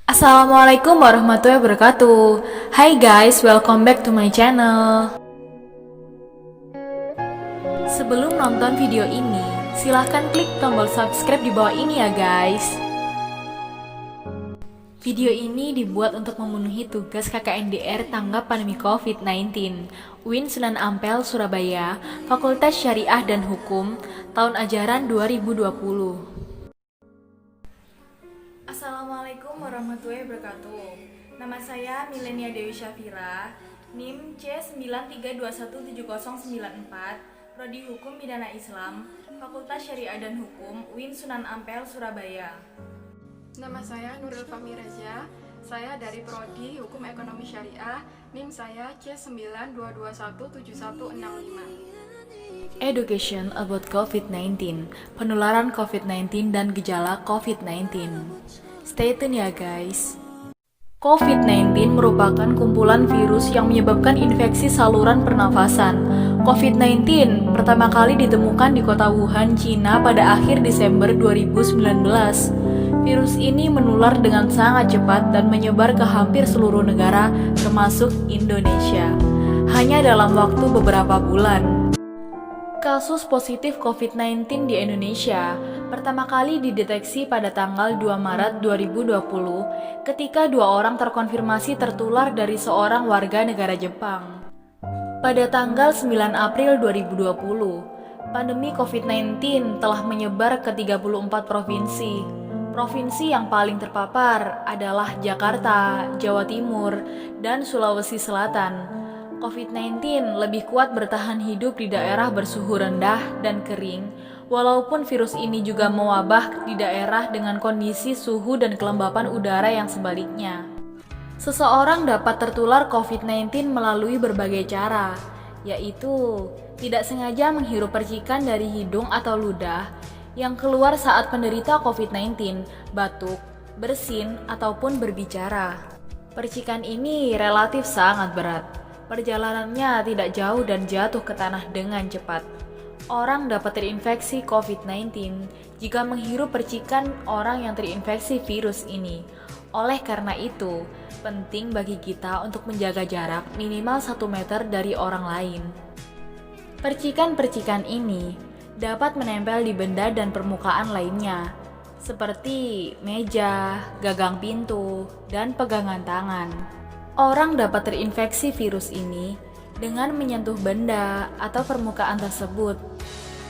Assalamualaikum warahmatullahi wabarakatuh. Hai guys, welcome back to my channel. Sebelum nonton video ini, silahkan klik tombol subscribe di bawah ini ya guys. Video ini dibuat untuk memenuhi tugas KKNDR tanggap pandemi COVID-19 UIN Sunan Ampel, Surabaya, Fakultas Syariah dan Hukum, tahun ajaran 2020. Assalamualaikum warahmatullahi wabarakatuh. Nama saya Milenia Dewi Syafira, NIM C93217094, Prodi Hukum Pidana Islam, Fakultas Syariah dan Hukum, UIN Sunan Ampel, Surabaya. Nama saya Nurul Fahmi Raja, saya dari Prodi Hukum Ekonomi Syariah, NIM saya C92217165. Education about COVID-19, penularan COVID-19 dan gejala COVID-19. Stay tune ya guys. COVID-19 merupakan kumpulan virus yang menyebabkan infeksi saluran pernafasan. COVID-19 pertama kali ditemukan di kota Wuhan, Cina pada akhir Desember 2019. Virus ini menular dengan sangat cepat dan menyebar ke hampir seluruh negara, termasuk Indonesia, hanya dalam waktu beberapa bulan. Kasus positif COVID-19 di Indonesia pertama kali dideteksi pada tanggal 2 Maret 2020 ketika 2 orang terkonfirmasi tertular dari seorang warga negara Jepang. Pada tanggal 9 April 2020, pandemi COVID-19 telah menyebar ke 34 provinsi. Provinsi yang paling terpapar adalah Jakarta, Jawa Timur, dan Sulawesi Selatan. COVID-19 lebih kuat bertahan hidup di daerah bersuhu rendah dan kering, walaupun virus ini juga mewabah di daerah dengan kondisi suhu dan kelembapan udara yang sebaliknya. Seseorang dapat tertular COVID-19 melalui berbagai cara, yaitu tidak sengaja menghirup percikan dari hidung atau ludah yang keluar saat penderita COVID-19 batuk, bersin, ataupun berbicara. Percikan ini relatif sangat berat. Perjalanannya tidak jauh dan jatuh ke tanah dengan cepat. Orang dapat terinfeksi COVID-19 jika menghirup percikan orang yang terinfeksi virus ini. Oleh karena itu, penting bagi kita untuk menjaga jarak minimal 1 meter dari orang lain. Percikan-percikan ini dapat menempel di benda dan permukaan lainnya, seperti meja, gagang pintu, dan pegangan tangan. Orang dapat terinfeksi virus ini dengan menyentuh benda atau permukaan tersebut,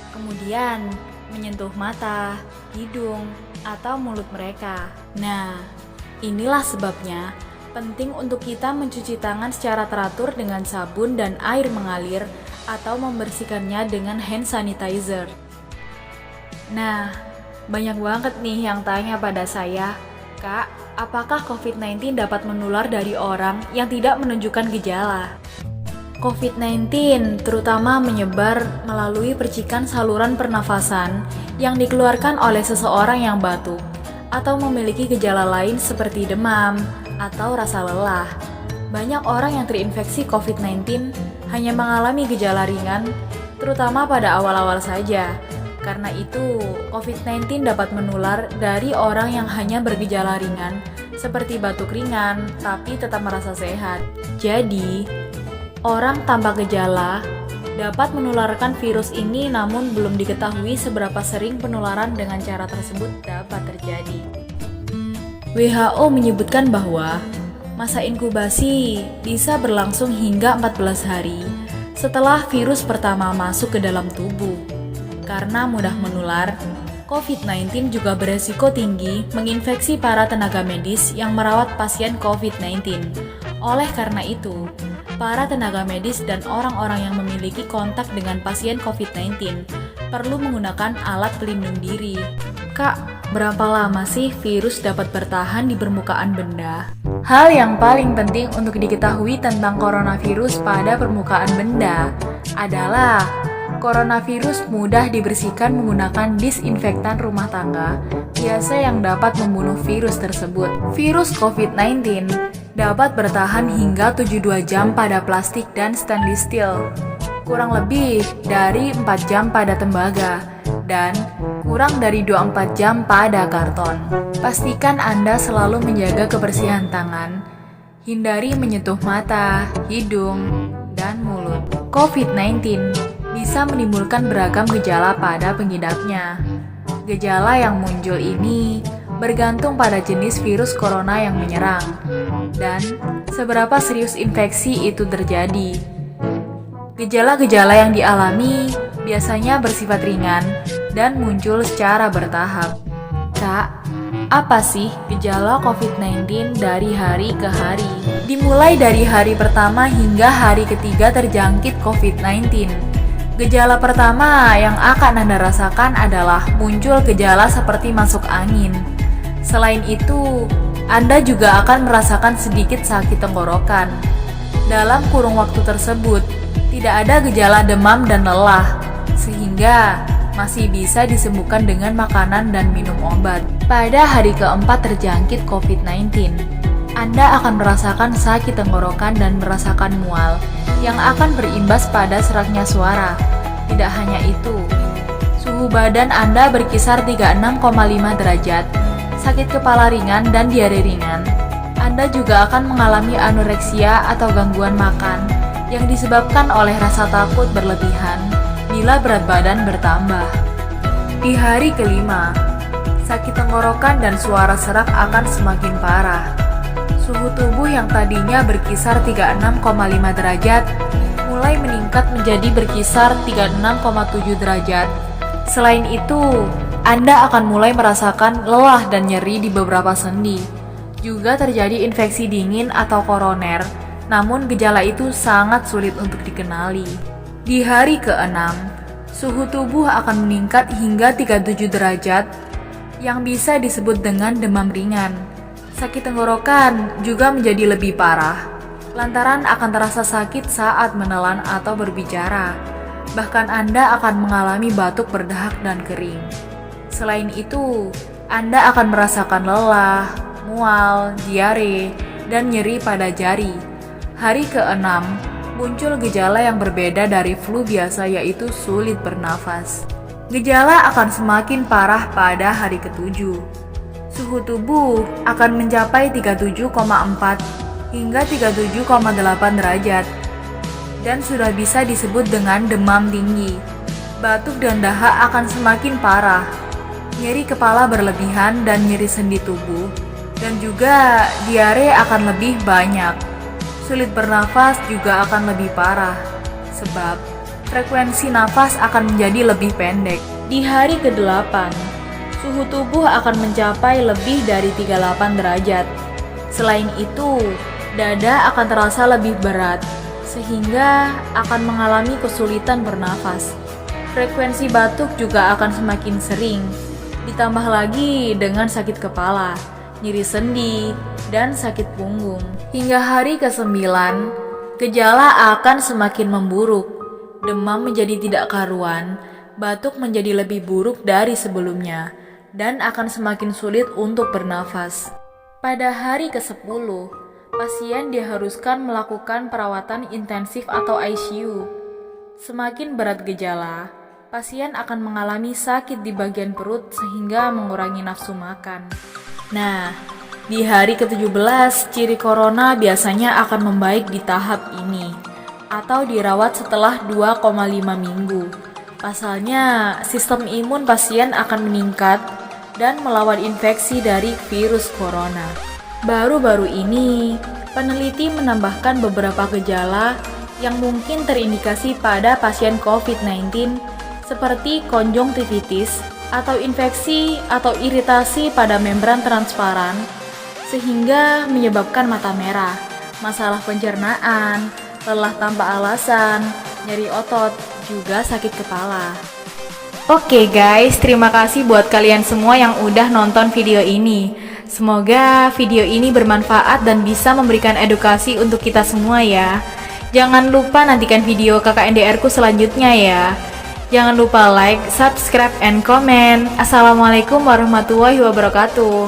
kemudian menyentuh mata, hidung, atau mulut mereka. Nah, inilah sebabnya penting untuk kita mencuci tangan secara teratur dengan sabun dan air mengalir atau membersihkannya dengan hand sanitizer. Nah, banyak banget nih yang tanya pada saya, "Kak, apakah COVID-19 dapat menular dari orang yang tidak menunjukkan gejala?" COVID-19 terutama menyebar melalui percikan saluran pernafasan yang dikeluarkan oleh seseorang yang batuk atau memiliki gejala lain seperti demam atau rasa lelah. Banyak orang yang terinfeksi COVID-19 hanya mengalami gejala ringan, terutama pada awal-awal saja. Karena itu, COVID-19 dapat menular dari orang yang hanya bergejala ringan, seperti batuk ringan, tapi tetap merasa sehat. Jadi, orang tanpa gejala dapat menularkan virus ini, namun belum diketahui seberapa sering penularan dengan cara tersebut dapat terjadi. WHO menyebutkan bahwa masa inkubasi bisa berlangsung hingga 14 hari setelah virus pertama masuk ke dalam tubuh. Karena mudah menular, COVID-19 juga beresiko tinggi menginfeksi para tenaga medis yang merawat pasien COVID-19. Oleh karena itu, para tenaga medis dan orang-orang yang memiliki kontak dengan pasien COVID-19 perlu menggunakan alat pelindung diri. Kak, berapa lama sih virus dapat bertahan di permukaan benda? Hal yang paling penting untuk diketahui tentang coronavirus pada permukaan benda adalah coronavirus mudah dibersihkan menggunakan disinfektan rumah tangga, biasa yang dapat membunuh virus tersebut. Virus COVID-19 dapat bertahan hingga 72 jam pada plastik dan stainless steel, kurang lebih dari 4 jam pada tembaga, dan kurang dari 24 jam pada karton. Pastikan Anda selalu menjaga kebersihan tangan, hindari menyentuh mata, hidung, dan mulut. COVID-19 bisa menimbulkan beragam gejala pada pengidapnya. Gejala yang muncul ini bergantung pada jenis virus corona yang menyerang dan seberapa serius infeksi itu terjadi. Gejala-gejala yang dialami biasanya bersifat ringan dan muncul secara bertahap. Kak, apa sih gejala COVID-19 dari hari ke hari? Dimulai dari hari pertama hingga hari ketiga terjangkit COVID-19. Gejala pertama yang akan Anda rasakan adalah muncul gejala seperti masuk angin. Selain itu, Anda juga akan merasakan sedikit sakit tenggorokan. Dalam kurung waktu tersebut, tidak ada gejala demam dan lelah, sehingga masih bisa disembuhkan dengan makanan dan minum obat. Pada hari keempat terjangkit COVID-19, Anda akan merasakan sakit tenggorokan dan merasakan mual yang akan berimbas pada seraknya suara. Tidak hanya itu, suhu badan Anda berkisar 36,5 derajat, sakit kepala ringan dan diare ringan. Anda juga akan mengalami anoreksia atau gangguan makan yang disebabkan oleh rasa takut berlebihan bila berat badan bertambah. Di hari kelima, sakit tenggorokan dan suara serak akan semakin parah. Suhu tubuh yang tadinya berkisar 36,5 derajat mulai meningkat menjadi berkisar 36,7 derajat. Selain itu, Anda akan mulai merasakan lelah dan nyeri di beberapa sendi. Juga terjadi infeksi dingin atau koroner, namun gejala itu sangat sulit untuk dikenali. Di hari ke-6, suhu tubuh akan meningkat hingga 37 derajat yang bisa disebut dengan demam ringan. Sakit tenggorokan juga menjadi lebih parah, lantaran akan terasa sakit saat menelan atau berbicara. Bahkan Anda akan mengalami batuk berdahak dan kering. Selain itu, Anda akan merasakan lelah, mual, diare, dan nyeri pada jari. Hari ke-6, muncul gejala yang berbeda dari flu biasa, yaitu sulit bernafas. Gejala akan semakin parah pada hari ke-7. Suhu tubuh akan mencapai 37,4 hingga 37,8 derajat dan sudah bisa disebut dengan demam tinggi. Batuk dan dahak akan semakin parah. Nyeri kepala berlebihan dan nyeri sendi tubuh, dan juga diare akan lebih banyak. Sulit bernafas juga akan lebih parah, sebab frekuensi nafas akan menjadi lebih pendek. Di hari ke-8, suhu tubuh akan mencapai lebih dari 38 derajat. Selain itu, dada akan terasa lebih berat, sehingga akan mengalami kesulitan bernafas. Frekuensi batuk juga akan semakin sering, ditambah lagi dengan sakit kepala, nyeri sendi, dan sakit punggung. Hingga hari ke-9, gejala akan semakin memburuk. Demam menjadi tidak karuan, batuk menjadi lebih buruk dari sebelumnya, dan akan semakin sulit untuk bernafas. Pada hari ke-10, pasien diharuskan melakukan perawatan intensif atau ICU. Semakin berat gejala, pasien akan mengalami sakit di bagian perut sehingga mengurangi nafsu makan. Nah, di hari ke-17, ciri corona biasanya akan membaik di tahap ini, atau dirawat setelah 2,5 minggu. Pasalnya, sistem imun pasien akan meningkat dan melawan infeksi dari virus corona. Baru-baru ini, peneliti menambahkan beberapa gejala yang mungkin terindikasi pada pasien COVID-19 seperti konjungtivitis atau infeksi atau iritasi pada membran transparan sehingga menyebabkan mata merah, masalah pencernaan, lelah tanpa alasan, nyeri otot, juga sakit kepala. Oke guys, terima kasih buat kalian semua yang udah nonton video ini. Semoga video ini bermanfaat dan bisa memberikan edukasi untuk kita semua ya. Jangan lupa nantikan video KKNDR ku selanjutnya ya. Jangan lupa like, subscribe, and comment. Assalamualaikum warahmatullahi wabarakatuh.